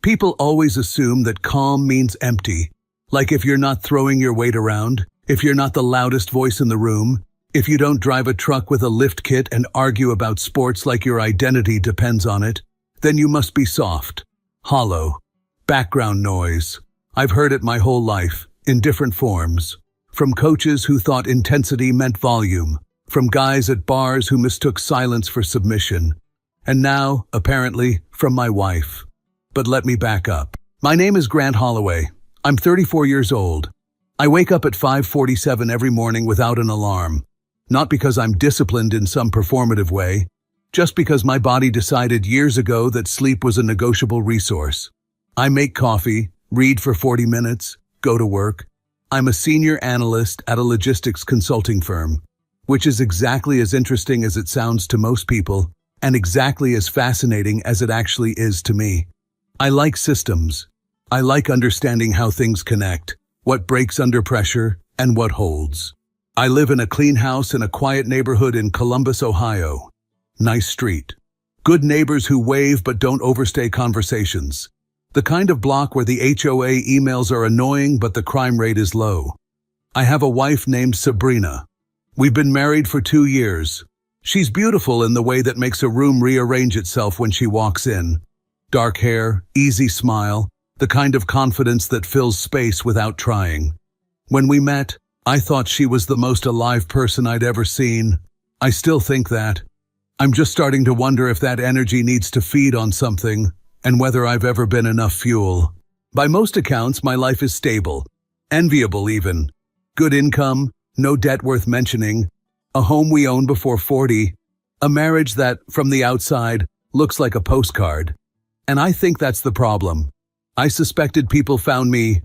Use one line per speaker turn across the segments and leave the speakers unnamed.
People always assume that calm means empty. Like if you're not throwing your weight around, if you're not the loudest voice in the room, if you don't drive a truck with a lift kit and argue about sports like your identity depends on it, then you must be soft, hollow, background noise. I've heard it my whole life, in different forms. From coaches who thought intensity meant volume, from guys at bars who mistook silence for submission, and now, apparently, from my wife. But let me back up. My name is Grant Holloway. I'm 34 years old. I wake up at 5:47 every morning without an alarm. Not because I'm disciplined in some performative way, just because my body decided years ago that sleep was a negotiable resource. I make coffee, read for 40 minutes, go to work. I'm a senior analyst at a logistics consulting firm, which is exactly as interesting as it sounds to most people, and exactly as fascinating as it actually is to me. I like systems. I like understanding how things connect, what breaks under pressure, and what holds. I live in a clean house in a quiet neighborhood in Columbus, Ohio. Nice street. Good neighbors who wave but don't overstay conversations. The kind of block where the HOA emails are annoying but the crime rate is low. I have a wife named Sabrina. We've been married for 2 years. She's beautiful in the way that makes a room rearrange itself when she walks in. Dark hair, easy smile, the kind of confidence that fills space without trying. When we met, I thought she was the most alive person I'd ever seen. I still think that. I'm just starting to wonder if that energy needs to feed on something, and whether I've ever been enough fuel. By most accounts, my life is stable, enviable even. Good income, no debt worth mentioning, a home we own before 40, a marriage that, from the outside, looks like a postcard. And I think that's the problem. I suspected people found me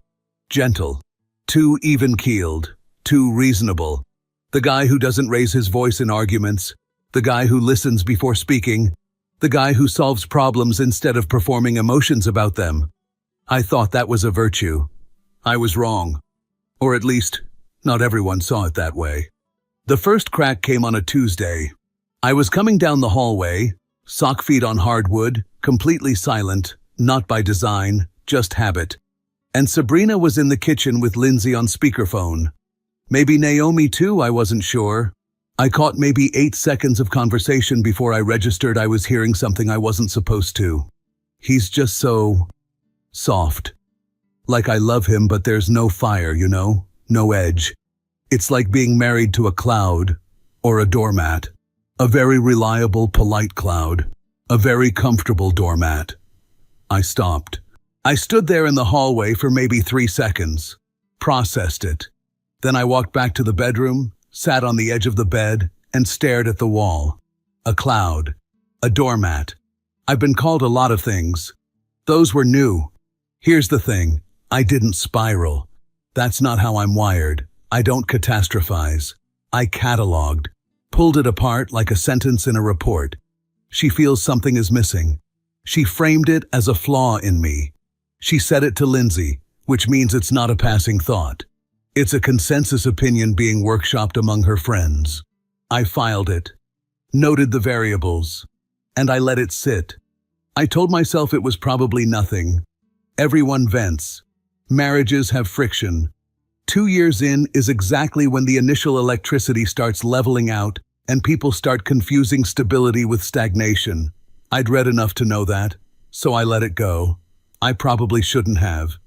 gentle, too even-keeled, too reasonable. The guy who doesn't raise his voice in arguments, the guy who listens before speaking, the guy who solves problems instead of performing emotions about them. I thought that was a virtue. I was wrong. Or at least, not everyone saw it that way. The first crack came on a Tuesday. I was coming down the hallway, sock feet on hardwood, completely silent, not by design, just habit. And Sabrina was in the kitchen with Lindsay on speakerphone. Maybe Naomi too, I wasn't sure. I caught maybe 8 seconds of conversation before I registered I was hearing something I wasn't supposed to. He's just so soft. Like I love him, but there's no fire, you know? No edge. It's like being married to a cloud, or a doormat. A very reliable, polite cloud. A very comfortable doormat. I stopped. I stood there in the hallway for maybe 3 seconds. Processed it. Then I walked back to the bedroom, sat on the edge of the bed, and stared at the wall. A cloud. A doormat. I've been called a lot of things. Those were new. Here's the thing. I didn't spiral. That's not how I'm wired. I don't catastrophize. I cataloged. Pulled it apart like a sentence in a report. She feels something is missing. She framed it as a flaw in me. She said it to Lindsay, which means it's not a passing thought. It's a consensus opinion being workshopped among her friends. I filed it, noted the variables, and I let it sit. I told myself it was probably nothing. Everyone vents. Marriages have friction. 2 years in is exactly when the initial electricity starts leveling out and people start confusing stability with stagnation. I'd read enough to know that, so I let it go. I probably shouldn't have.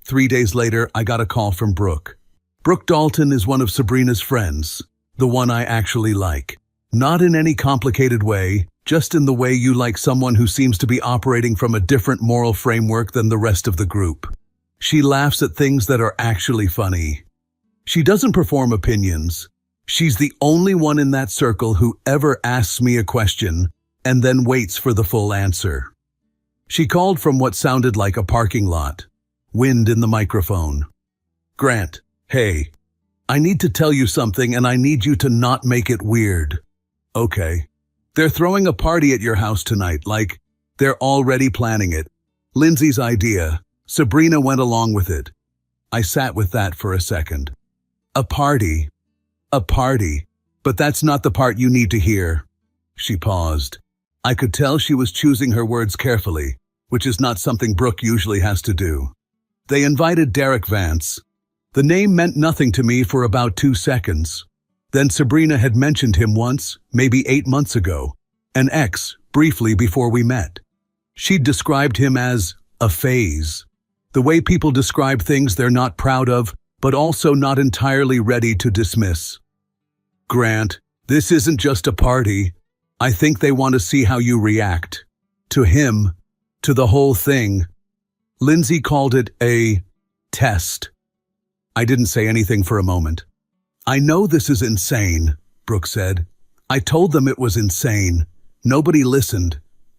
3 days later, I got a call from Brooke. Brooke Dalton is one of Sabrina's friends, the one I actually like. Not in any complicated way, just in the way you like someone who seems to be operating from a different moral framework than the rest of the group. She laughs at things that are actually funny. She doesn't perform opinions. She's the only one in that circle who ever asks me a question and then waits for the full answer. She called from what sounded like a parking lot. Wind in the microphone. Grant, hey, I need to tell you something and I need you to not make it weird. Okay. They're throwing a party at your house tonight, like they're already planning it. Lindsay's idea. Sabrina went along with it. I sat with that for a second. A party. A party. But that's not the part you need to hear. She paused. I could tell she was choosing her words carefully. which is not something Brooke usually has to do. They invited Derek Vance. The name meant nothing to me for about 2 seconds. Then Sabrina had mentioned him once, maybe 8 months ago, an ex, briefly before we met. She'd described him as a phase. The way people describe things they're not proud of, but also not entirely ready to dismiss. Grant, this isn't just a party. I think they want to see how you react. To him, to the whole thing. Lindsay called it a test. I didn't say anything for a moment. I know this is insane, Brooke said. I told them it was insane. Nobody listened.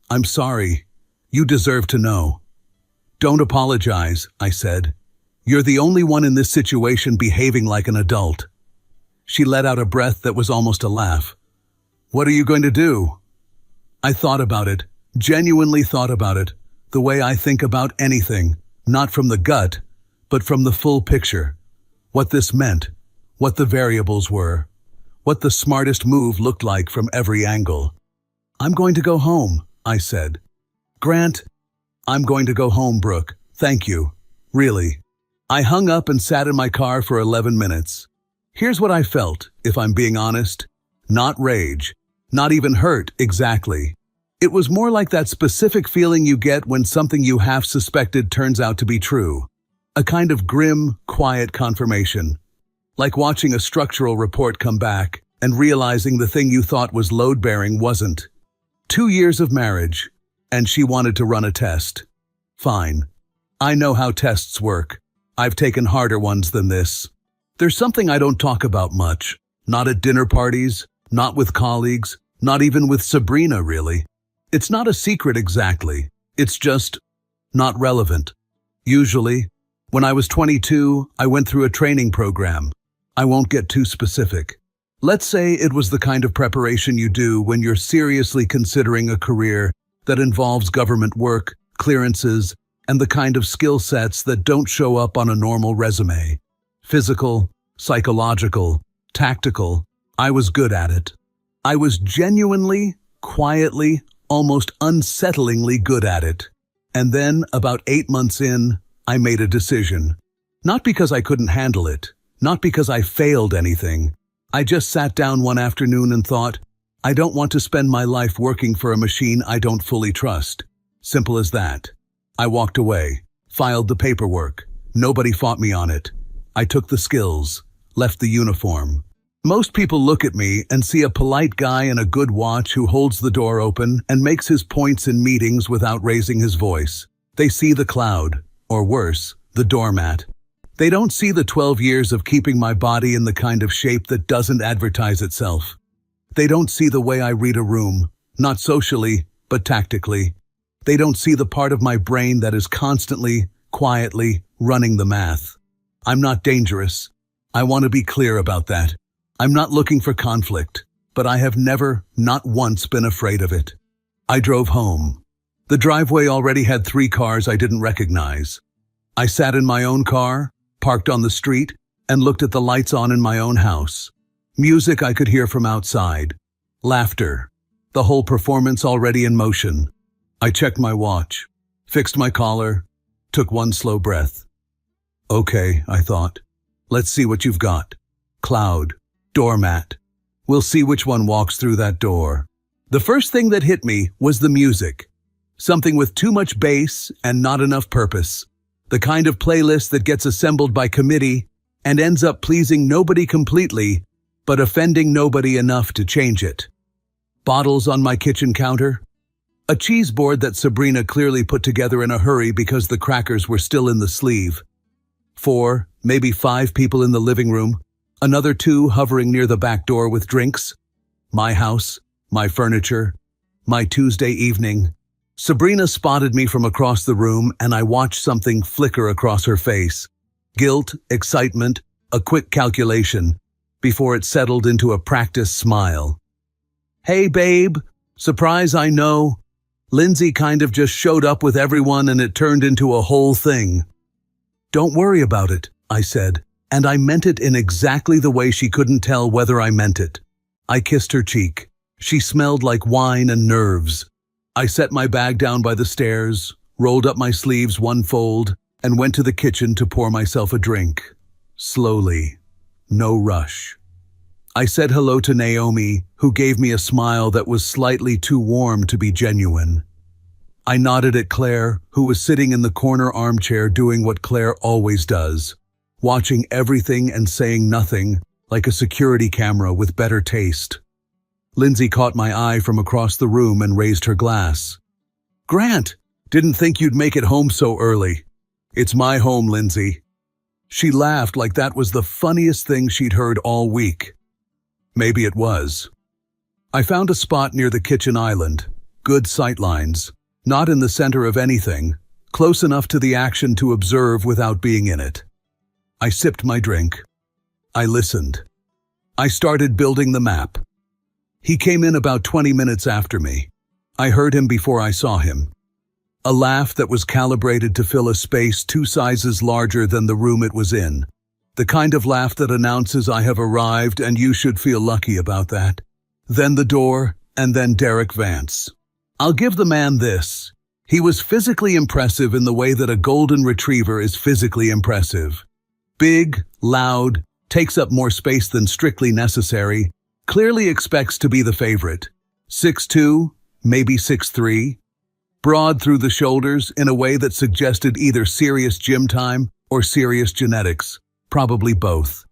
I'm sorry. You deserve to know. Don't apologize, I said. You're the only one in this situation behaving like an adult. She let out a breath that was almost a laugh. What are you going to do? I thought about it, genuinely thought about it, the way I think about anything, not from the gut, but from the full picture. What this meant, what the variables were, what the smartest move looked like from every angle. I'm going to go home, I said. Grant, I'm going to go home, Brooke. Thank you. Really. I hung up and sat in my car for 11 minutes. Here's what I felt, if I'm being honest. Not rage. Not even hurt, exactly. It was more like that specific feeling you get when something you half suspected turns out to be true. A kind of grim, quiet confirmation. Like watching a structural report come back and realizing the thing you thought was load-bearing wasn't. 2 years of marriage, and she wanted to run a test. Fine. I know how tests work. I've taken harder ones than this. There's something I don't talk about much. Not at dinner parties, not with colleagues, not even with Sabrina, really. It's not a secret exactly. It's just not relevant. Usually, when I was 22, I went through a training program. I won't get too specific. Let's say it was the kind of preparation you do when you're seriously considering a career that involves government work, clearances, and the kind of skill sets that don't show up on a normal resume. Physical, psychological, tactical. I was good at it. I was genuinely, quietly, almost unsettlingly good at it. And then, about 8 months in, I made a decision. Not because I couldn't handle it, not because I failed anything. I just sat down one afternoon and thought, I don't want to spend my life working for a machine I don't fully trust. Simple as that. I walked away, filed the paperwork. Nobody fought me on it. I took the skills, left the uniform. Most people look at me and see a polite guy in a good watch who holds the door open and makes his points in meetings without raising his voice. They see the cloud, or worse, the doormat. They don't see the 12 years of keeping my body in the kind of shape that doesn't advertise itself. They don't see the way I read a room, not socially, but tactically. They don't see the part of my brain that is constantly, quietly, running the math. I'm not dangerous. I want to be clear about that. I'm not looking for conflict, but I have never, not once, been afraid of it. I drove home. The driveway already had 3 cars I didn't recognize. I sat in my own car, parked on the street, and looked at the lights on in my own house. Music I could hear from outside. Laughter. The whole performance already in motion. I checked my watch, fixed my collar, took one slow breath. Okay, I thought. Let's see what you've got. Cloud. Doormat. We'll see which one walks through that door. The first thing that hit me was the music. Something with too much bass and not enough purpose. The kind of playlist that gets assembled by committee and ends up pleasing nobody completely, but offending nobody enough to change it. Bottles on my kitchen counter. A cheese board that Sabrina clearly put together in a hurry because the crackers were still in the sleeve. 4, maybe 5 people in the living room. Another 2 hovering near the back door with drinks. My house, my furniture, my Tuesday evening. Sabrina spotted me from across the room and I watched something flicker across her face. Guilt, excitement, a quick calculation, before it settled into a practiced smile. Hey babe, surprise I know. Lindsay kind of just showed up with everyone and it turned into a whole thing. Don't worry about it, I said, and I meant it in exactly the way she couldn't tell whether I meant it. I kissed her cheek. She smelled like wine and nerves. I set my bag down by the stairs, rolled up my sleeves one fold, and went to the kitchen to pour myself a drink. Slowly. No rush. I said hello to Naomi, who gave me a smile that was slightly too warm to be genuine. I nodded at Claire, who was sitting in the corner armchair doing what Claire always does, watching everything and saying nothing, like a security camera with better taste. Lindsay caught my eye from across the room and raised her glass. "Grant, didn't think you'd make it home so early." "It's my home, Lindsay." She laughed like that was the funniest thing she'd heard all week. Maybe it was. I found a spot near the kitchen island. Good sightlines. Not in the center of anything. Close enough to the action to observe without being in it. I sipped my drink. I listened. I started building the map. He came in about 20 minutes after me. I heard him before I saw him. A laugh that was calibrated to fill a space 2 sizes larger than the room it was in. The kind of laugh that announces I have arrived and you should feel lucky about that. Then the door, and then Derek Vance. I'll give the man this. He was physically impressive in the way that a golden retriever is physically impressive. Big, loud, takes up more space than strictly necessary, clearly expects to be the favorite. 6'2", maybe 6'3". Broad through the shoulders in a way that suggested either serious gym time or serious genetics, probably both.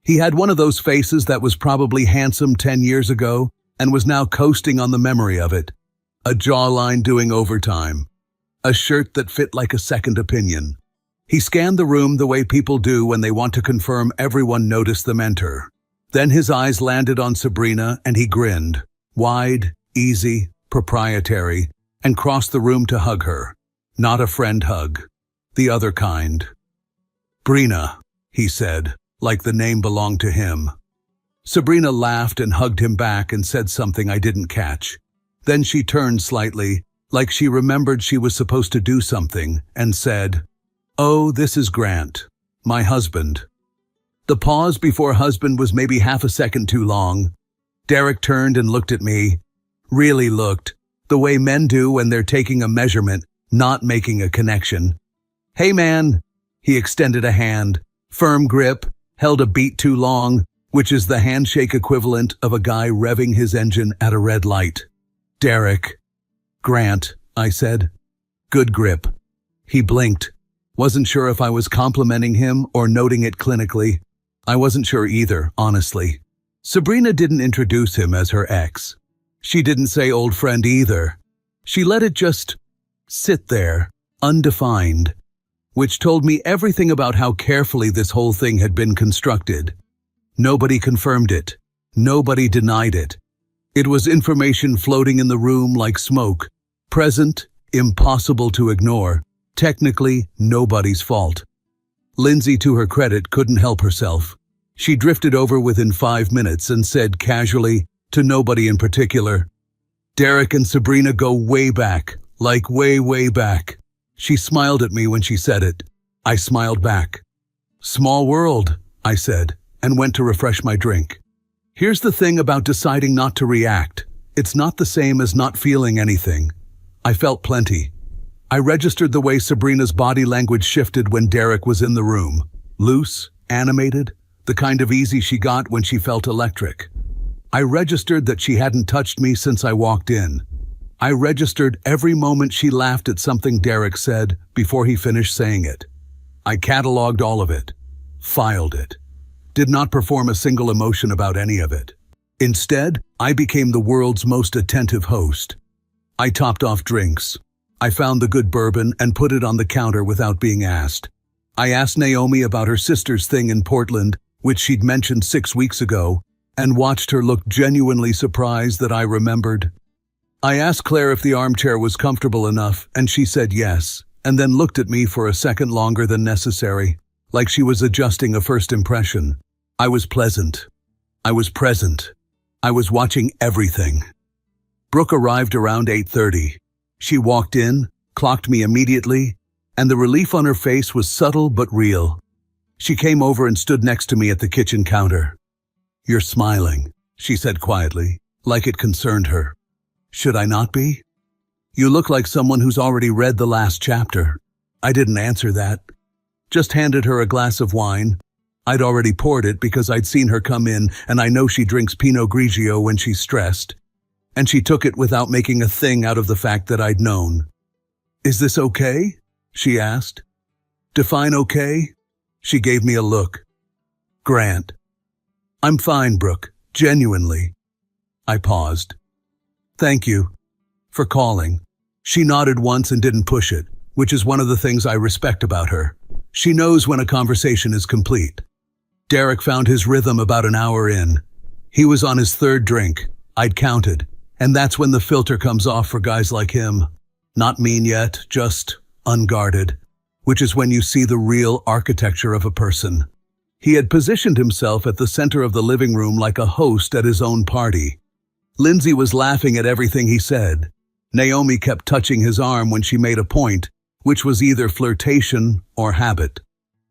He had one of those faces that was probably handsome 10 years ago and was now coasting on the memory of it. A jawline doing overtime. A shirt that fit like a second opinion. He scanned the room the way people do when they want to confirm everyone noticed them enter. Then his eyes landed on Sabrina and he grinned, wide, easy, proprietary, and crossed the room to hug her. Not a friend hug. The other kind. "Brina," he said, like the name belonged to him. Sabrina laughed and hugged him back and said something I didn't catch. Then she turned slightly, like she remembered she was supposed to do something, and said, "Oh, this is Grant, my husband." The pause before husband was maybe half a second too long. Derek turned and looked at me. Really looked. The way men do when they're taking a measurement, not making a connection. "Hey man," he extended a hand. Firm grip, held a beat too long, which is the handshake equivalent of a guy revving his engine at a red light. "Derek." "Grant," I said. "Good grip." He blinked. Wasn't sure if I was complimenting him or noting it clinically. I wasn't sure either, honestly. Sabrina didn't introduce him as her ex. She didn't say old friend either. She let it just sit there, undefined, which told me everything about how carefully this whole thing had been constructed. Nobody confirmed it. Nobody denied it. It was information floating in the room like smoke, present, impossible to ignore, technically nobody's fault. Lindsay, to her credit, couldn't help herself. She drifted over within 5 minutes and said casually, to nobody in particular, "Derek and Sabrina go way back, like way, way back." She smiled at me when she said it. I smiled back. "Small world," I said, and went to refresh my drink. Here's the thing about deciding not to react. It's not the same as not feeling anything. I felt plenty. I registered the way Sabrina's body language shifted when Derek was in the room. Loose, animated, the kind of easy she got when she felt electric. I registered that she hadn't touched me since I walked in. I registered every moment she laughed at something Derek said before he finished saying it. I cataloged all of it, filed it, did not perform a single emotion about any of it. Instead, I became the world's most attentive host. I topped off drinks. I found the good bourbon and put it on the counter without being asked. I asked Naomi about her sister's thing in Portland, which she'd mentioned 6 weeks ago, and watched her look genuinely surprised that I remembered. I asked Claire if the armchair was comfortable enough, and she said yes, and then looked at me for a second longer than necessary, like she was adjusting a first impression. I was pleasant. I was present. I was watching everything. Brooke arrived around 8:30. She walked in, clocked me immediately, and the relief on her face was subtle but real. She came over and stood next to me at the kitchen counter. "You're smiling," she said quietly, like it concerned her. "Should I not be?" You look like someone who's already read the last chapter. I didn't answer that. Just handed her a glass of wine. I'd already poured it because I'd seen her come in, and I know she drinks Pinot Grigio when she's stressed. And she took it without making a thing out of the fact that I'd known. "Is this okay?" she asked. "Define okay?" She gave me a look. "Grant." "I'm fine, Brooke. Genuinely." I paused. "Thank you for calling." She nodded once and didn't push it, which is one of the things I respect about her. She knows when a conversation is complete. Derek found his rhythm about an hour in. He was on his third drink. I'd counted. And that's when the filter comes off for guys like him. Not mean yet, just unguarded, which is when you see the real architecture of a person. He had positioned himself at the center of the living room like a host at his own party. Lindsay was laughing at everything he said. Naomi kept touching his arm when she made a point, which was either flirtation or habit.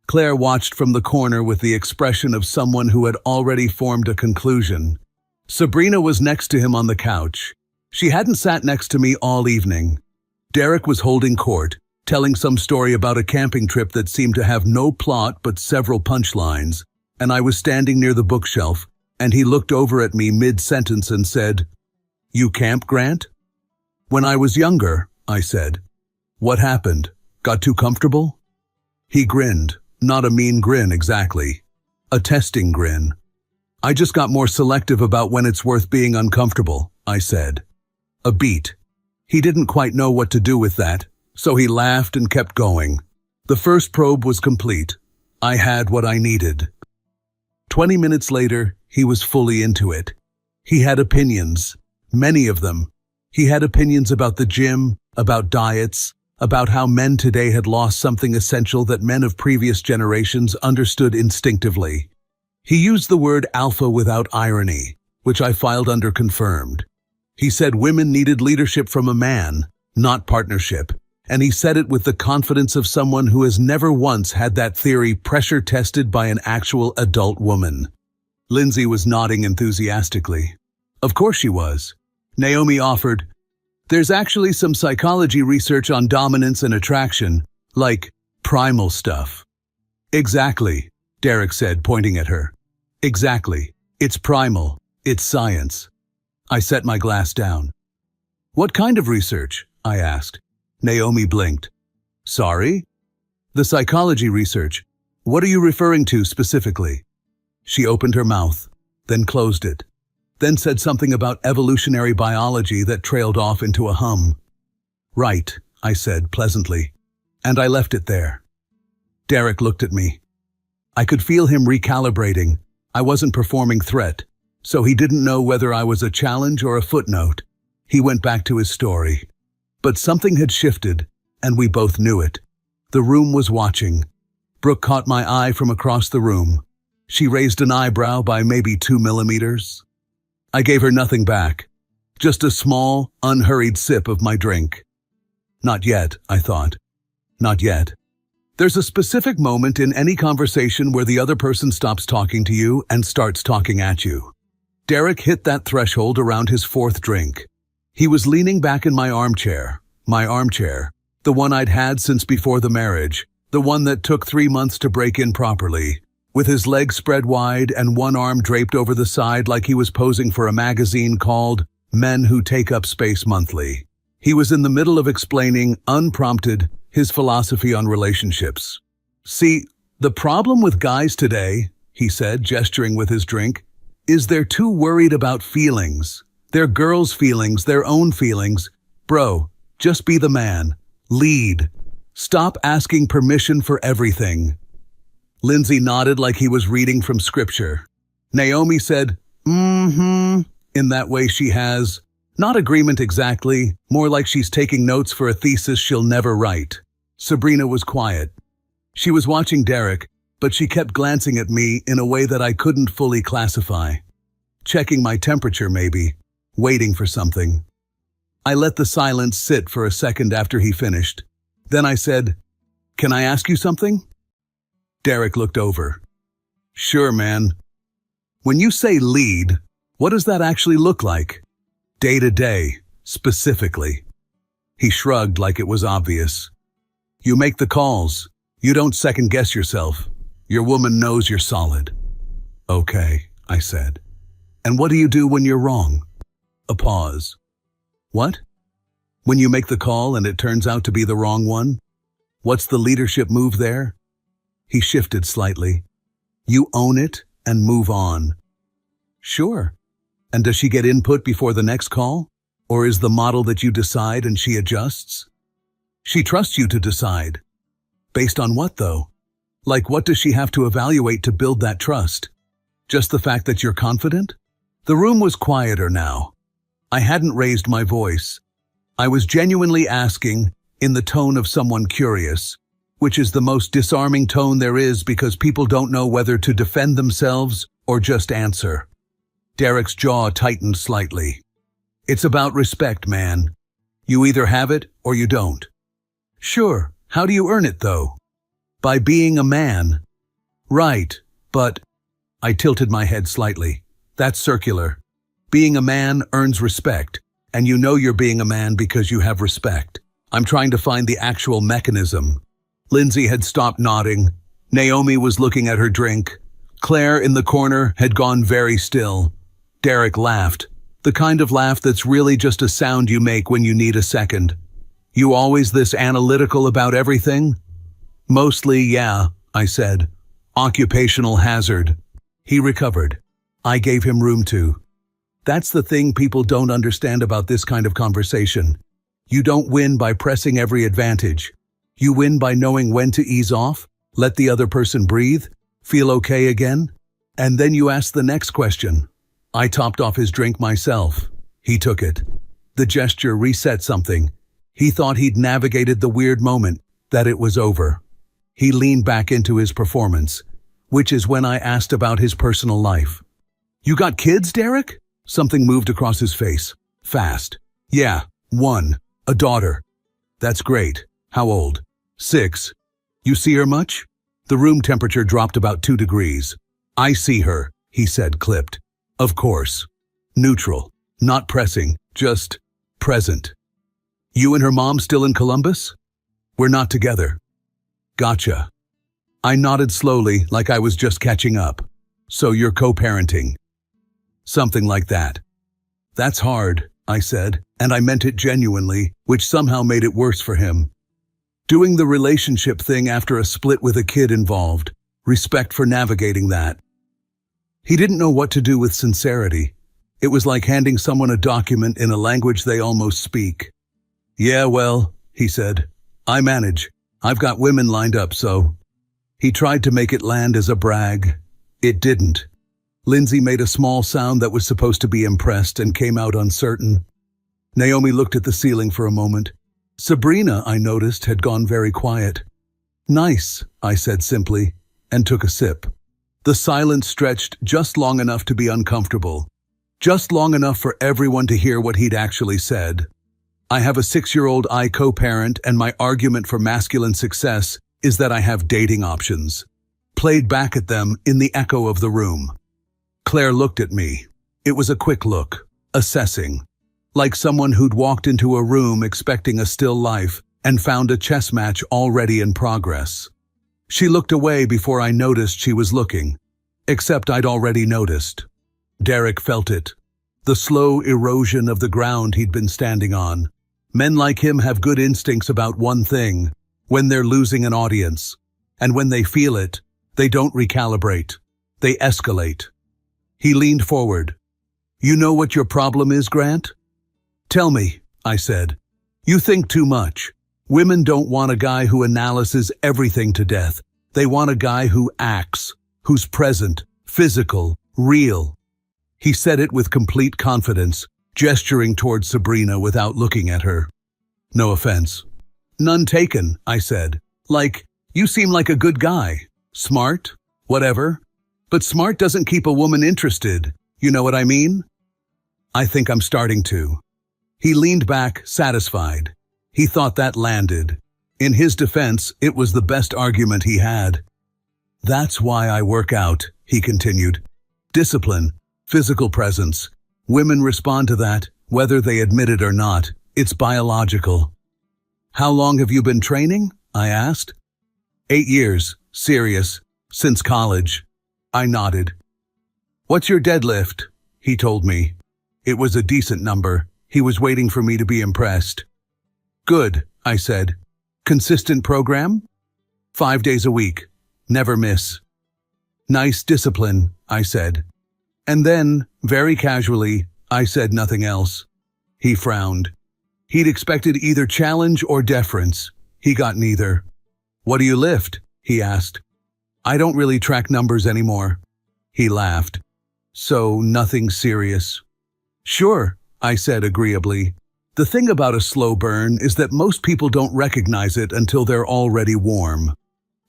Claire watched from the corner with the expression of someone who had already formed a conclusion. Sabrina was next to him on the couch. She hadn't sat next to me all evening. Derek was holding court, telling some story about a camping trip that seemed to have no plot but several punchlines, and I was standing near the bookshelf, and he looked over at me mid-sentence and said, "You camp, Grant?" "When I was younger," I said. "What happened? Got too comfortable?" He grinned. Not a mean grin exactly. A testing grin. "I just got more selective about when it's worth being uncomfortable," I said. A beat. He didn't quite know what to do with that, so he laughed and kept going. The first probe was complete. I had what I needed. 20 minutes later, he was fully into it. He had opinions. Many of them. He had opinions about the gym, about diets, about how men today had lost something essential that men of previous generations understood instinctively. He used the word alpha without irony, which I filed under confirmed. He said women needed leadership from a man, not partnership, and he said it with the confidence of someone who has never once had that theory pressure-tested by an actual adult woman. Lindsay was nodding enthusiastically. Of course she was. Naomi offered, "There's actually some psychology research on dominance and attraction, like primal stuff." "Exactly," Derek said, pointing at her. "Exactly. It's primal. It's science." I set my glass down. "What kind of research?" I asked. Naomi blinked. "Sorry?" "The psychology research. What are you referring to specifically?" She opened her mouth, then closed it, then said something about evolutionary biology that trailed off into a hum. "Right," I said pleasantly, and I left it there. Derek looked at me. I could feel him recalibrating. I wasn't performing threat, so he didn't know whether I was a challenge or a footnote. He went back to his story. But something had shifted, and we both knew it. The room was watching. Brooke caught my eye from across the room. She raised an eyebrow by maybe 2 millimeters. I gave her nothing back. Just a small, unhurried sip of my drink. Not yet, I thought. Not yet. There's a specific moment in any conversation where the other person stops talking to you and starts talking at you. Derek hit that threshold around his 4th drink. He was leaning back in my armchair, the one I'd had since before the marriage, the one that took 3 months to break in properly, with his legs spread wide and one arm draped over the side like he was posing for a magazine called Men Who Take Up Space Monthly. He was in the middle of explaining, unprompted, his philosophy on relationships. "See, the problem with guys today," he said, gesturing with his drink, "is they're too worried about feelings. Their girls' feelings, their own feelings. Bro, just be the man. Lead. Stop asking permission for everything." Lindsay nodded like he was reading from scripture. Naomi said, in that way she has. Not agreement exactly, more like she's taking notes for a thesis she'll never write. Sabrina was quiet. She was watching Derek, but she kept glancing at me in a way that I couldn't fully classify. Checking my temperature maybe, waiting for something. I let the silence sit for a second after he finished. Then I said, "Can I ask you something?" Derek looked over. "Sure, man." "When you say lead, what does that actually look like? Day to day, specifically." He shrugged like it was obvious. You make the calls. You don't second-guess yourself. Your woman knows you're solid. Okay, I said. And what do you do when you're wrong? A pause. What? When you make the call and it turns out to be the wrong one? What's the leadership move there? He shifted slightly. You own it and move on. Sure. And does she get input before the next call? Or is the model that you decide and she adjusts? She trusts you to decide. Based on what, though? Like, what does she have to evaluate to build that trust? Just the fact that you're confident? The room was quieter now. I hadn't raised my voice. I was genuinely asking, in the tone of someone curious, which is the most disarming tone there is because people don't know whether to defend themselves or just answer. Derek's jaw tightened slightly. It's about respect, man. You either have it or you don't. Sure, how do you earn it, though? By being a man. Right, but... I tilted my head slightly. That's circular. Being a man earns respect, and you know you're being a man because you have respect. I'm trying to find the actual mechanism. Lindsay had stopped nodding. Naomi was looking at her drink. Claire, in the corner, had gone very still. Derek laughed. The kind of laugh that's really just a sound you make when you need a second. You always this analytical about everything? Mostly, yeah, I said. Occupational hazard. He recovered. I gave him room to. That's the thing people don't understand about this kind of conversation. You don't win by pressing every advantage. You win by knowing when to ease off, let the other person breathe, feel okay again, and then you ask the next question. I topped off his drink myself. He took it. The gesture reset something. He thought he'd navigated the weird moment, that it was over. He leaned back into his performance, which is when I asked about his personal life. You got kids, Derek? Something moved across his face. Fast. Yeah, one. A daughter. That's great. How old? 6. You see her much? The room temperature dropped about 2 degrees. I see her, he said, clipped. Of course. Neutral. Not pressing, just present. You and her mom still in Columbus? We're not together. Gotcha. I nodded slowly, like I was just catching up. So you're co-parenting. Something like that. That's hard, I said, and I meant it genuinely, which somehow made it worse for him. Doing the relationship thing after a split with a kid involved. Respect for navigating that. He didn't know what to do with sincerity. It was like handing someone a document in a language they almost speak. Yeah, well, he said, I manage. I've got women lined up, so... He tried to make it land as a brag. It didn't. Lindsay made a small sound that was supposed to be impressed and came out uncertain. Naomi looked at the ceiling for a moment. Sabrina, I noticed, had gone very quiet. Nice, I said simply, and took a sip. The silence stretched just long enough to be uncomfortable. Just long enough for everyone to hear what he'd actually said. I have a 6-year-old I co-parent, and my argument for masculine success is that I have dating options. Played back at them in the echo of the room. Claire looked at me. It was a quick look, assessing. Like someone who'd walked into a room expecting a still life and found a chess match already in progress. She looked away before I noticed she was looking. Except I'd already noticed. Derek felt it. The slow erosion of the ground he'd been standing on. Men like him have good instincts about one thing, when they're losing an audience. And when they feel it, they don't recalibrate. They escalate. He leaned forward. You know what your problem is, Grant? Tell me, I said. You think too much. Women don't want a guy who analyzes everything to death. They want a guy who acts, who's present, physical, real. He said it with complete confidence, gesturing towards Sabrina without looking at her. No offense. None taken, I said. Like, you seem like a good guy. Smart, whatever. But smart doesn't keep a woman interested. You know what I mean? I think I'm starting to. He leaned back, satisfied. He thought that landed. In his defense, it was the best argument he had. That's why I work out, he continued. Discipline, physical presence. Women respond to that, whether they admit it or not. It's biological. How long have you been training? I asked. 8 years, serious, since college. I nodded. What's your deadlift? He told me. It was a decent number. He was waiting for me to be impressed. Good, I said. Consistent program? 5 days a week. Never miss. Nice discipline, I said. And then, very casually, I said nothing else. He frowned. He'd expected either challenge or deference. He got neither. What do you lift? He asked. I don't really track numbers anymore. He laughed. So, nothing serious. Sure, I said agreeably. The thing about a slow burn is that most people don't recognize it until they're already warm.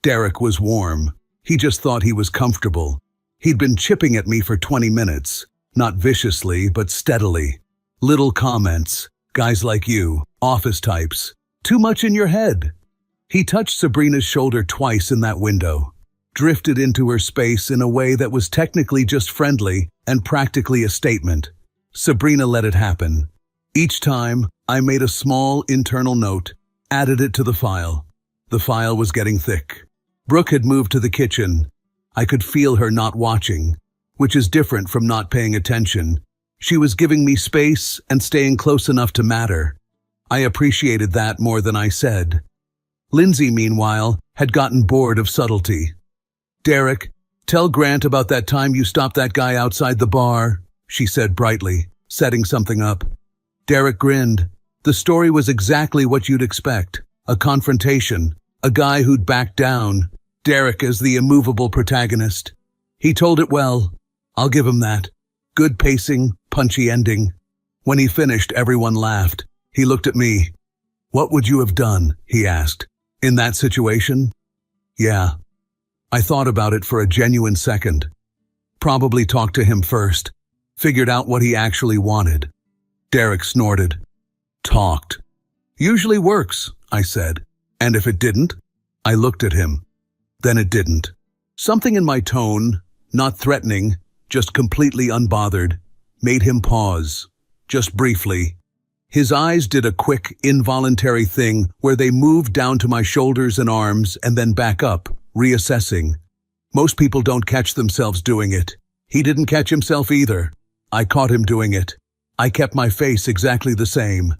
Derek was warm. He just thought he was comfortable. He'd been chipping at me for 20 minutes. Not viciously, but steadily. Little comments. Guys like you, office types. Too much in your head. He touched Sabrina's shoulder twice in that window. Drifted into her space in a way that was technically just friendly and practically a statement. Sabrina let it happen. Each time, I made a small internal note, added it to the file. The file was getting thick. Brooke had moved to the kitchen. I could feel her not watching, which is different from not paying attention. She was giving me space and staying close enough to matter. I appreciated that more than I said. Lindsay, meanwhile, had gotten bored of subtlety. Derek, tell Grant about that time you stopped that guy outside the bar, she said brightly, setting something up. Derek grinned. The story was exactly what you'd expect. A confrontation. A guy who'd backed down. Derek as the immovable protagonist. He told it well. I'll give him that. Good pacing, punchy ending. When he finished, everyone laughed. He looked at me. What would you have done? He asked. In that situation? Yeah. I thought about it for a genuine second. Probably talked to him first. Figured out what he actually wanted. Derek snorted. Talked. Usually works, I said. And if it didn't? I looked at him. Then it didn't. Something in my tone, not threatening, just completely unbothered, made him pause. Just briefly. His eyes did a quick, involuntary thing where they moved down to my shoulders and arms and then back up, reassessing. Most people don't catch themselves doing it. He didn't catch himself either. I caught him doing it. I kept my face exactly the same.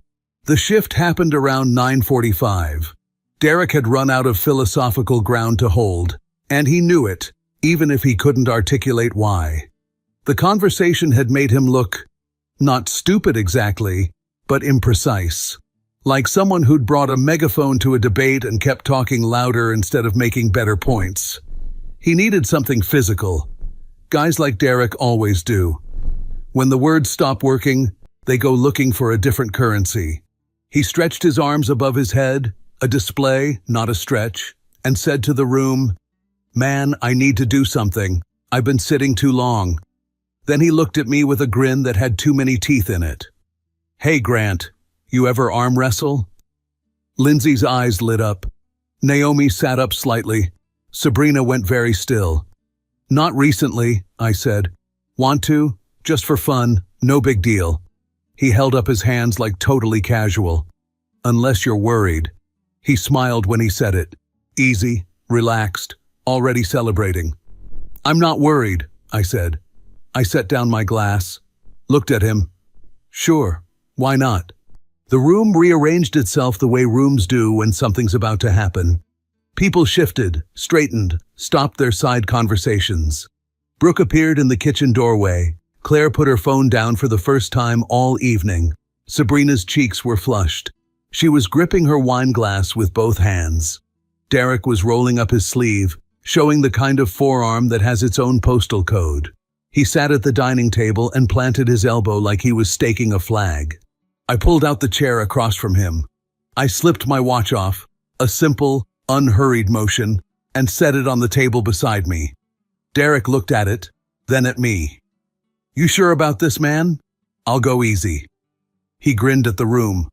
The shift happened around 9:45. Derek had run out of philosophical ground to hold, and he knew it, even if he couldn't articulate why. The conversation had made him look, not stupid exactly, but imprecise. Like someone who'd brought a megaphone to a debate and kept talking louder instead of making better points. He needed something physical. Guys like Derek always do. When the words stop working, they go looking for a different currency. He stretched his arms above his head, a display, not a stretch, and said to the room, "Man, I need to do something. I've been sitting too long." Then he looked at me with a grin that had too many teeth in it. "Hey, Grant, you ever arm wrestle?" Lindsay's eyes lit up. Naomi sat up slightly. Sabrina went very still. "Not recently," I said. "Want to? Just for fun, no big deal." He held up his hands like totally casual. "Unless you're worried." He smiled when he said it. Easy, relaxed, already celebrating. "I'm not worried," I said. I set down my glass, looked at him. "Sure, why not?" The room rearranged itself the way rooms do when something's about to happen. People shifted, straightened, stopped their side conversations. Brooke appeared in the kitchen doorway. Claire put her phone down for the first time all evening. Sabrina's cheeks were flushed. She was gripping her wine glass with both hands. Derek was rolling up his sleeve, showing the kind of forearm that has its own postal code. He sat at the dining table and planted his elbow like he was staking a flag. I pulled out the chair across from him. I slipped my watch off, a simple, unhurried motion, and set it on the table beside me. Derek looked at it, then at me. "You sure about this, man? I'll go easy." He grinned at the room.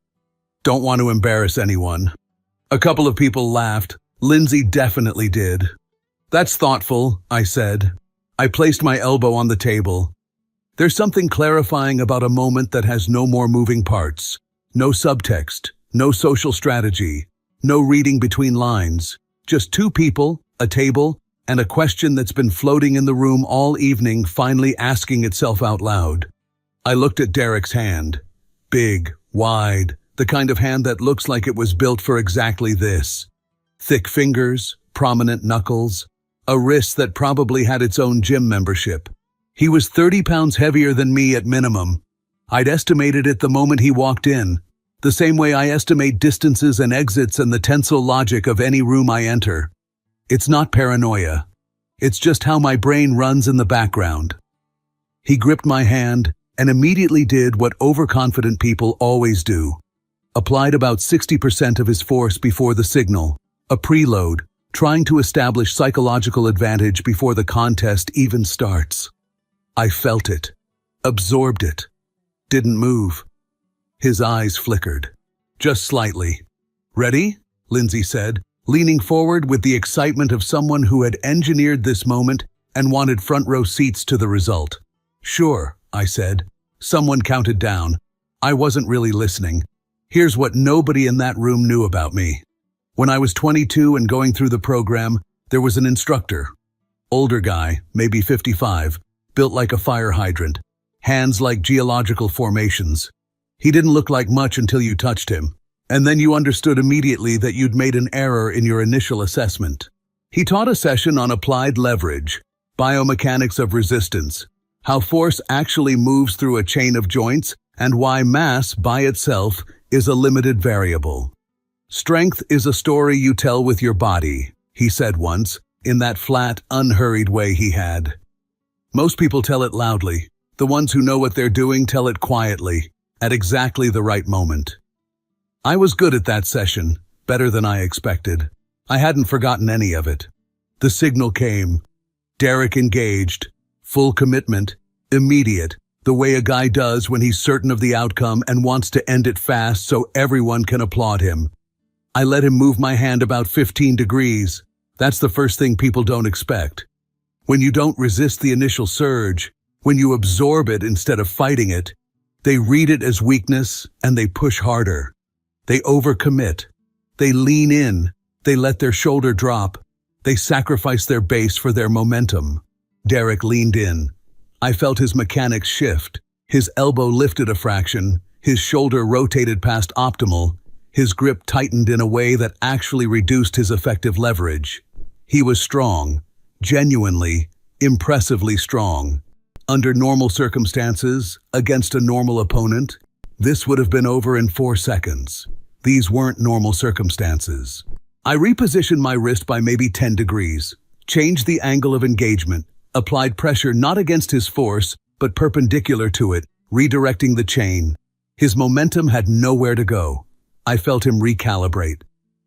"Don't want to embarrass anyone." A couple of people laughed. Lindsay definitely did. "That's thoughtful," I said. I placed my elbow on the table. There's something clarifying about a moment that has no more moving parts, no subtext, No social strategy, no reading between lines, just two people, a table, and a question that's been floating in the room all evening finally asking itself out loud. I looked at Derek's hand. Big, wide, the kind of hand that looks like it was built for exactly this. Thick fingers, prominent knuckles, a wrist that probably had its own gym membership. He was 30 pounds heavier than me at minimum. I'd estimated it the moment he walked in, the same way I estimate distances and exits and the tensile logic of any room I enter. It's not paranoia. It's just how my brain runs in the background. He gripped my hand and immediately did what overconfident people always do. Applied about 60% of his force before the signal, a preload, trying to establish psychological advantage before the contest even starts. I felt it, absorbed it, didn't move. His eyes flickered, just slightly. "Ready?" Lindsay said, leaning forward with the excitement of someone who had engineered this moment and wanted front row seats to the result. "Sure," I said. Someone counted down. I wasn't really listening. Here's what nobody in that room knew about me. When I was 22 and going through the program, there was an instructor. Older guy, maybe 55, built like a fire hydrant, hands like geological formations. He didn't look like much until you touched him, and then you understood immediately that you'd made an error in your initial assessment. He taught a session on applied leverage, biomechanics of resistance, how force actually moves through a chain of joints, and why mass by itself is a limited variable. "Strength is a story you tell with your body," he said once, in that flat, unhurried way he had. Most people tell it loudly. The ones who know what they're doing tell it quietly, at exactly the right moment. I was good at that session, better than I expected. I hadn't forgotten any of it. The signal came. Derek engaged. Full commitment. Immediate. The way a guy does when he's certain of the outcome and wants to end it fast so everyone can applaud him. I let him move my hand about 15 degrees. That's the first thing people don't expect. When you don't resist the initial surge, when you absorb it instead of fighting it, they read it as weakness and they push harder. They overcommit. They lean in. They let their shoulder drop. They sacrifice their base for their momentum. Derek leaned in. I felt his mechanics shift. His elbow lifted a fraction. His shoulder rotated past optimal. His grip tightened in a way that actually reduced his effective leverage. He was strong. Genuinely, impressively strong. Under normal circumstances, against a normal opponent, this would have been over in 4 seconds. These weren't normal circumstances. I repositioned my wrist by maybe 10 degrees, changed the angle of engagement, applied pressure not against his force, but perpendicular to it, redirecting the chain. His momentum had nowhere to go. I felt him recalibrate,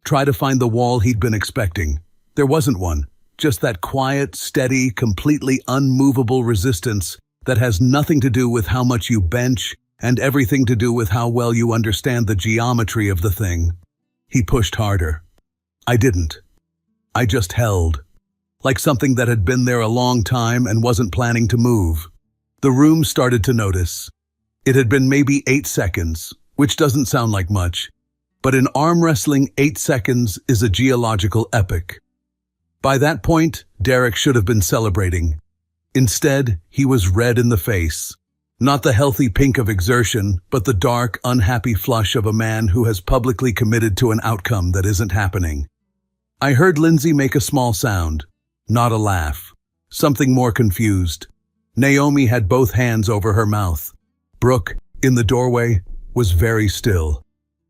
try to find the wall he'd been expecting. There wasn't one. Just that quiet, steady, completely unmovable resistance that has nothing to do with how much you bench and everything to do with how well you understand the geometry of the thing. He pushed harder. I didn't. I just held, like something that had been there a long time and wasn't planning to move. The room started to notice. It had been maybe 8 seconds, which doesn't sound like much, but in arm wrestling, 8 seconds is a geological epic. By that point, Derek should have been celebrating. Instead, he was red in the face. Not the healthy pink of exertion, but the dark, unhappy flush of a man who has publicly committed to an outcome that isn't happening. I heard Lindsay make a small sound, not a laugh, something more confused. Naomi had both hands over her mouth. Brooke, in the doorway, was very still.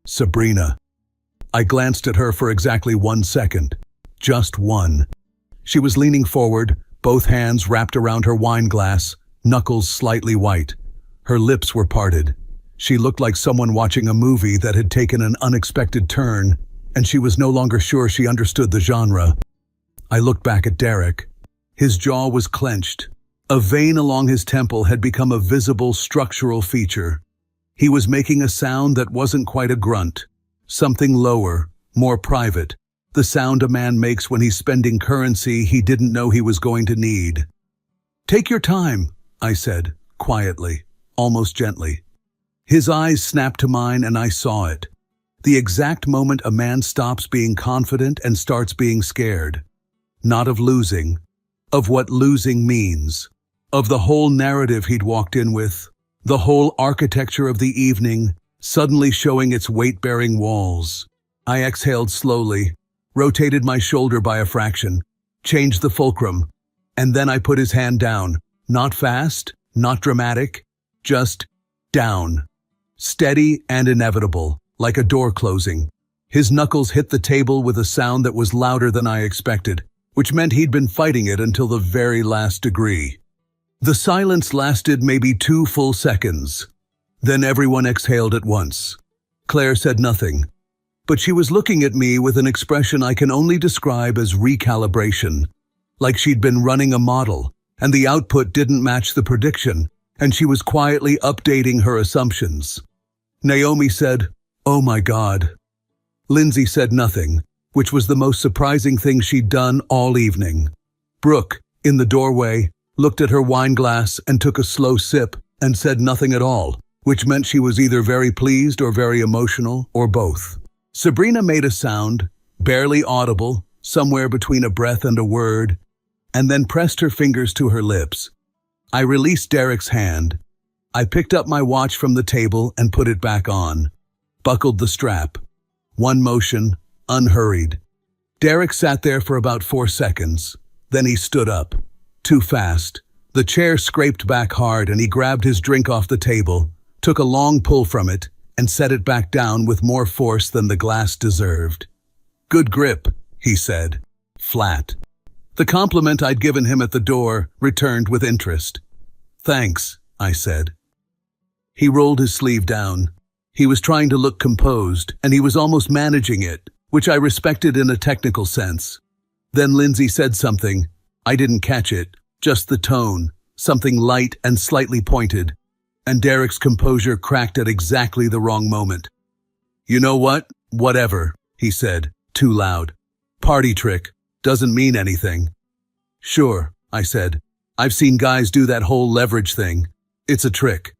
Sabrina. I glanced at her for exactly 1 second. Just one. She was leaning forward, both hands wrapped around her wine glass, knuckles slightly white. Her lips were parted. She looked like someone watching a movie that had taken an unexpected turn, and she was no longer sure she understood the genre. I looked back at Derek. His jaw was clenched. A vein along his temple had become a visible structural feature. He was making a sound that wasn't quite a grunt. Something lower, more private. The sound a man makes when he's spending currency he didn't know he was going to need. "Take your time," I said, quietly, almost gently. His eyes snapped to mine and I saw it. The exact moment a man stops being confident and starts being scared. Not of losing, of what losing means, of the whole narrative he'd walked in with, the whole architecture of the evening suddenly showing its weight-bearing walls. I exhaled slowly, rotated my shoulder by a fraction, changed the fulcrum, and then I put his hand down, not fast, not dramatic, just down. Steady and inevitable, like a door closing. His knuckles hit the table with a sound that was louder than I expected, which meant he'd been fighting it until the very last degree. The silence lasted maybe 2 full seconds. Then everyone exhaled at once. Claire said nothing, but she was looking at me with an expression I can only describe as recalibration, like she'd been running a model, and the output didn't match the prediction, and she was quietly updating her assumptions. Naomi said, "Oh my God." Lindsay said nothing, which was the most surprising thing she'd done all evening. Brooke, in the doorway, looked at her wine glass and took a slow sip and said nothing at all, which meant she was either very pleased or very emotional, or both. Sabrina made a sound, barely audible, somewhere between a breath and a word, and then pressed her fingers to her lips. I released Derek's hand. I picked up my watch from the table and put it back on, buckled the strap. One motion, unhurried. Derek sat there for about 4 seconds. Then he stood up. Too fast. The chair scraped back hard and he grabbed his drink off the table, took a long pull from it, and set it back down with more force than the glass deserved. "Good grip," he said, flat. The compliment I'd given him at the door returned with interest. "Thanks," I said. He rolled his sleeve down. He was trying to look composed, and he was almost managing it, which I respected in a technical sense. Then Lindsay said something. I didn't catch it, just the tone, something light and slightly pointed, and Derek's composure cracked at exactly the wrong moment. "You know what? Whatever," he said, too loud. "Party trick. Doesn't mean anything." "Sure," I said. "I've seen guys do that whole leverage thing. It's a trick."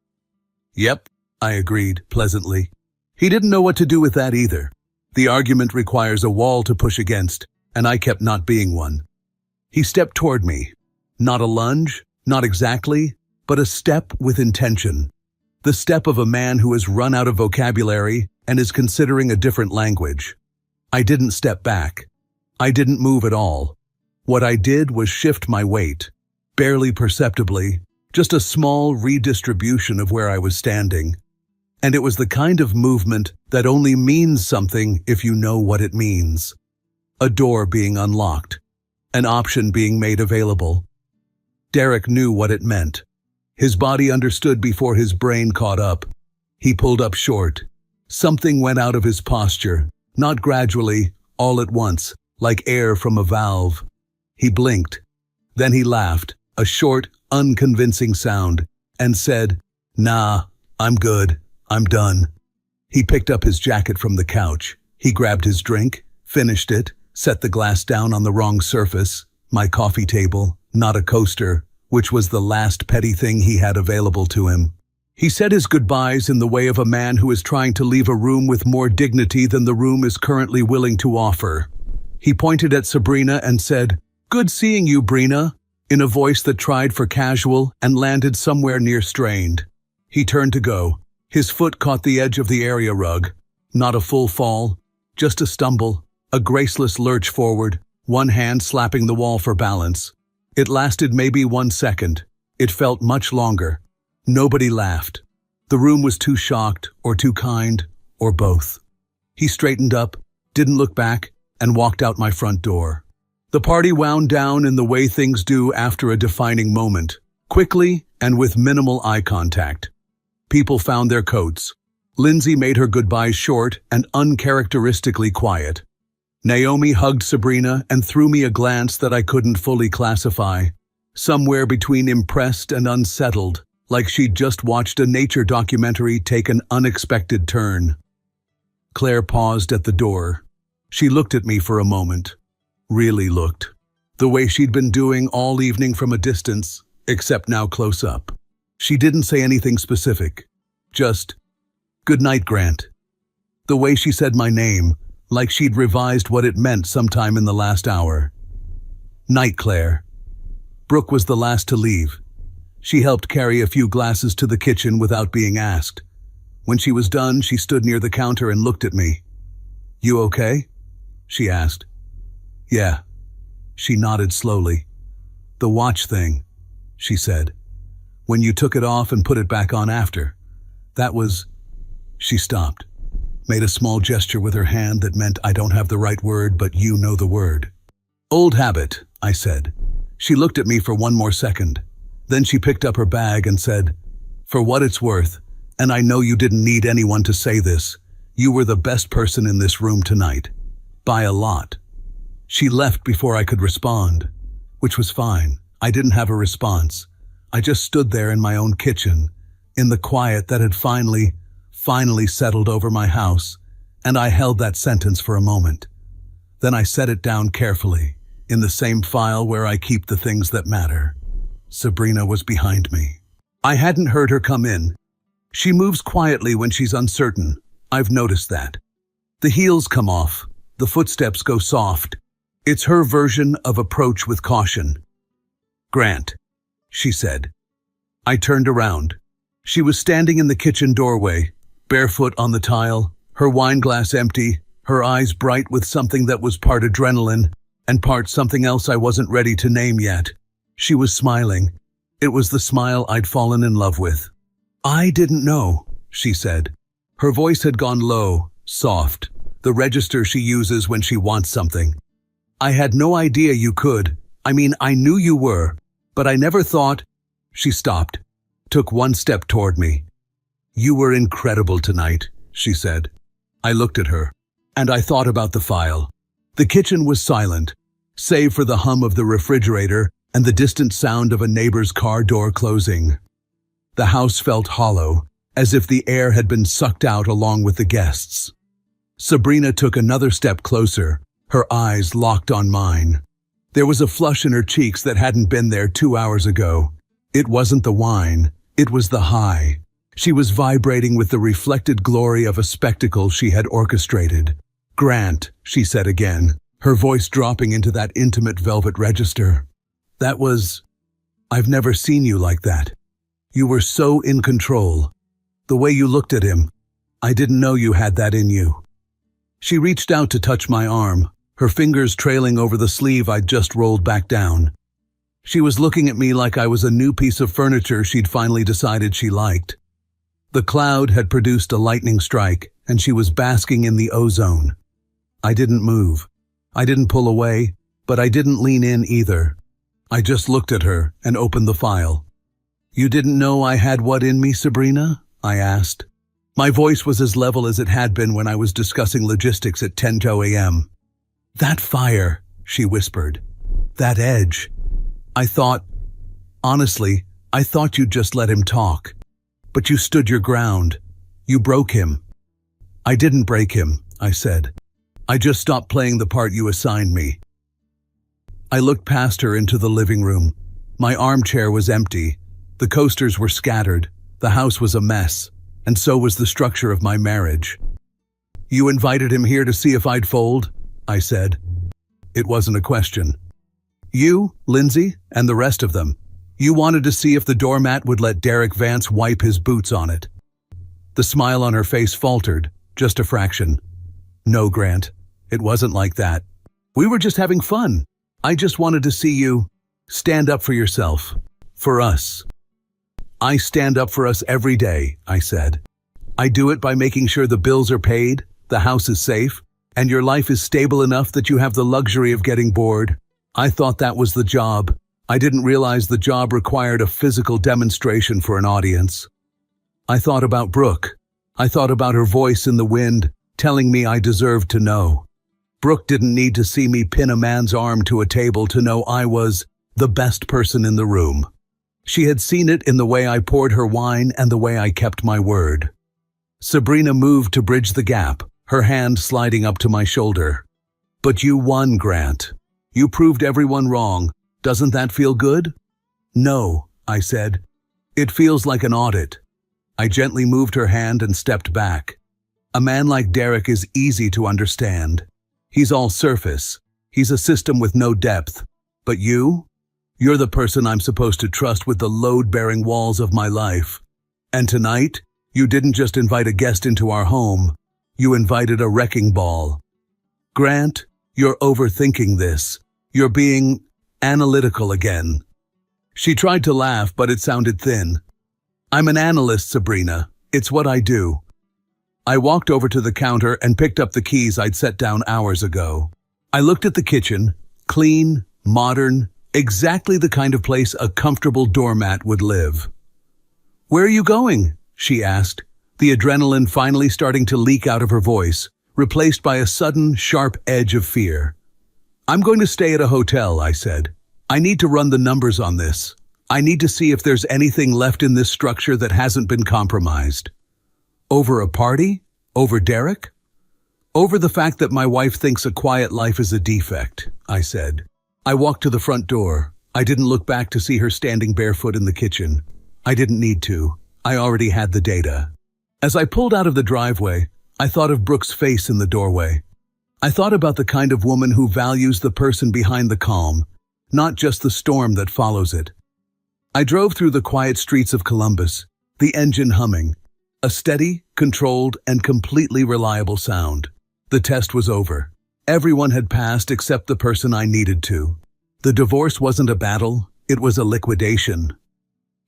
"Yep," I agreed, pleasantly. He didn't know what to do with that either. The argument requires a wall to push against, and I kept not being one. He stepped toward me. Not a lunge, not exactly, but a step with intention. The step of a man who has run out of vocabulary and is considering a different language. I didn't step back. I didn't move at all. What I did was shift my weight, barely perceptibly, just a small redistribution of where I was standing. And it was the kind of movement that only means something if you know what it means. A door being unlocked. An option being made available. Derek knew what it meant. His body understood before his brain caught up. He pulled up short. Something went out of his posture, not gradually, all at once, like air from a valve. He blinked. Then he laughed, a short, unconvincing sound, and said, "Nah, I'm good. I'm done." He picked up his jacket from the couch. He grabbed his drink, finished it, set the glass down on the wrong surface, my coffee table, not a coaster, which was the last petty thing he had available to him. He said his goodbyes in the way of a man who is trying to leave a room with more dignity than the room is currently willing to offer. He pointed at Sabrina and said, "Good seeing you, Brina," in a voice that tried for casual and landed somewhere near strained. He turned to go. His foot caught the edge of the area rug. Not a full fall, just a stumble, a graceless lurch forward, one hand slapping the wall for balance. It lasted maybe 1 second. It felt much longer. Nobody laughed. The room was too shocked, or too kind, or both. He straightened up, didn't look back, and walked out my front door. The party wound down in the way things do after a defining moment, quickly and with minimal eye contact. People found their coats. Lindsay made her goodbyes short and uncharacteristically quiet. Naomi hugged Sabrina and threw me a glance that I couldn't fully classify, somewhere between impressed and unsettled, like she'd just watched a nature documentary take an unexpected turn. Claire paused at the door. She looked at me for a moment. Really looked. The way she'd been doing all evening from a distance, except now close up. She didn't say anything specific. Just, "Good night, Grant." The way she said my name, like she'd revised what it meant sometime in the last hour. Night, Claire. Brooke was the last to leave. She helped carry a few glasses to the kitchen without being asked. When she was done, she stood near the counter and looked at me. "You okay?" she asked. "Yeah." She nodded slowly. "The watch thing," she said. "When you took it off and put it back on after. That was—" She stopped, made a small gesture with her hand that meant I don't have the right word, but you know the word. "Old habit," I said. She looked at me for one more second. Then she picked up her bag and said, "For what it's worth, and I know you didn't need anyone to say this, you were the best person in this room tonight. By a lot." She left before I could respond, which was fine. I didn't have a response. I just stood there in my own kitchen, in the quiet that had finally settled over my house, and I held that sentence for a moment. Then I set it down carefully, in the same file where I keep the things that matter. Sabrina was behind me. I hadn't heard her come in. She moves quietly when she's uncertain. I've noticed that. The heels come off. The footsteps go soft. It's her version of approach with caution. "Grant," she said. I turned around. She was standing in the kitchen doorway, barefoot on the tile, her wine glass empty, her eyes bright with something that was part adrenaline and part something else I wasn't ready to name yet. She was smiling. It was the smile I'd fallen in love with. "I didn't know," she said. Her voice had gone low, soft, the register she uses when she wants something. "I had no idea you could. I mean, I knew you were, but I never thought—" She stopped, took one step toward me. "You were incredible tonight," she said. I looked at her, and I thought about the file. The kitchen was silent, save for the hum of the refrigerator and the distant sound of a neighbor's car door closing. The house felt hollow, as if the air had been sucked out along with the guests. Sabrina took another step closer, her eyes locked on mine. There was a flush in her cheeks that hadn't been there 2 hours ago. It wasn't the wine, it was the high. She was vibrating with the reflected glory of a spectacle she had orchestrated. "Grant," she said again, her voice dropping into that intimate velvet register. I've never seen you like that. You were so in control. The way you looked at him, I didn't know you had that in you." She reached out to touch my arm, her fingers trailing over the sleeve I'd just rolled back down. She was looking at me like I was a new piece of furniture she'd finally decided she liked. The cloud had produced a lightning strike, and she was basking in the ozone. I didn't move. I didn't pull away, but I didn't lean in either. I just looked at her and opened the file. "You didn't know I had what in me, Sabrina?" I asked. My voice was as level as it had been when I was discussing logistics at 10 a.m. "That fire," she whispered. "That edge. Honestly, I thought you'd just let him talk. But you stood your ground. You broke him." "I didn't break him," I said. "I just stopped playing the part you assigned me." I looked past her into the living room. My armchair was empty. The coasters were scattered. The house was a mess, and so was the structure of my marriage. "You invited him here to see if I'd fold?" I said. It wasn't a question. "You, Lindsay, and the rest of them. You wanted to see if the doormat would let Derek Vance wipe his boots on it." The smile on her face faltered, just a fraction. "No, Grant, it wasn't like that. We were just having fun. I just wanted to see you stand up for yourself. For us." "I stand up for us every day," I said. "I do it by making sure the bills are paid, the house is safe, and your life is stable enough that you have the luxury of getting bored. I thought that was the job. I didn't realize the job required a physical demonstration for an audience." I thought about Brooke. I thought about her voice in the wind, telling me I deserved to know. Brooke didn't need to see me pin a man's arm to a table to know I was the best person in the room. She had seen it in the way I poured her wine and the way I kept my word. Sabrina moved to bridge the gap, her hand sliding up to my shoulder. "But you won, Grant. You proved everyone wrong. Doesn't that feel good?" "No," I said. "It feels like an audit." I gently moved her hand and stepped back. A man like Derek is easy to understand. He's all surface. He's a system with no depth. But you're the person I'm supposed to trust with the load-bearing walls of my life. And tonight, you didn't just invite a guest into our home. You invited a wrecking ball. Grant, you're overthinking this. You're being analytical again. She tried to laugh, but it sounded thin. I'm an analyst, Sabrina. It's what I do. I walked over to the counter and picked up the keys I'd set down hours ago. I looked at the kitchen, clean, modern, exactly the kind of place a comfortable doormat would live. Where are you going? She asked, the adrenaline finally starting to leak out of her voice, replaced by a sudden, sharp edge of fear. I'm going to stay at a hotel, I said. I need to run the numbers on this. I need to see if there's anything left in this structure that hasn't been compromised. Over a party? Over Derek? Over the fact that my wife thinks a quiet life is a defect, I said. I walked to the front door. I didn't look back to see her standing barefoot in the kitchen. I didn't need to. I already had the data. As I pulled out of the driveway, I thought of Brooke's face in the doorway. I thought about the kind of woman who values the person behind the calm, not just the storm that follows it. I drove through the quiet streets of Columbus, the engine humming, a steady, controlled, and completely reliable sound. The test was over. Everyone had passed except the person I needed to. The divorce wasn't a battle, it was a liquidation.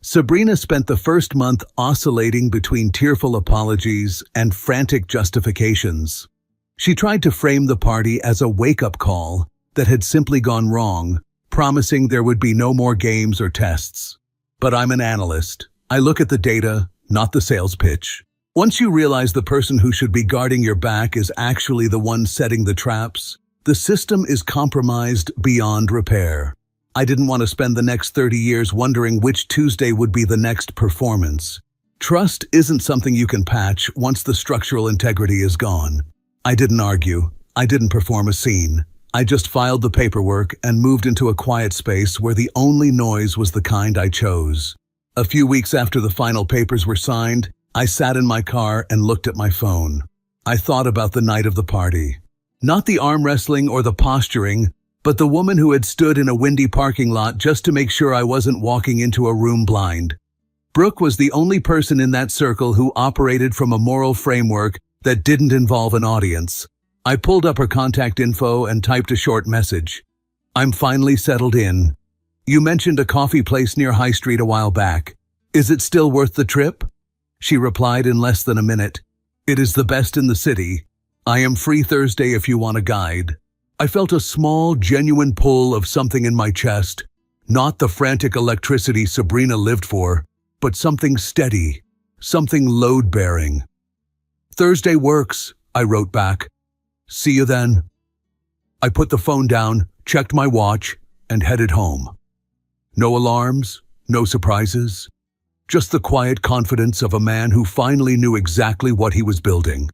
Sabrina spent the first month oscillating between tearful apologies and frantic justifications. She tried to frame the party as a wake-up call that had simply gone wrong, promising there would be no more games or tests. But I'm an analyst. I look at the data, not the sales pitch. Once you realize the person who should be guarding your back is actually the one setting the traps, the system is compromised beyond repair. I didn't want to spend the next 30 years wondering which Tuesday would be the next performance. Trust isn't something you can patch once the structural integrity is gone. I didn't argue. I didn't perform a scene. I just filed the paperwork and moved into a quiet space where the only noise was the kind I chose. A few weeks after the final papers were signed, I sat in my car and looked at my phone. I thought about the night of the party. Not the arm wrestling or the posturing, but the woman who had stood in a windy parking lot just to make sure I wasn't walking into a room blind. Brooke was the only person in that circle who operated from a moral framework that didn't involve an audience. I pulled up her contact info and typed a short message. I'm finally settled in. You mentioned a coffee place near High Street a while back. Is it still worth the trip? She replied in less than a minute. It is the best in the city. I am free Thursday if you want a guide. I felt a small, genuine pull of something in my chest. Not the frantic electricity Sabrina lived for, but something steady, something load-bearing. Thursday works, I wrote back. See you then. I put the phone down, checked my watch, and headed home. No alarms, no surprises. Just the quiet confidence of a man who finally knew exactly what he was building.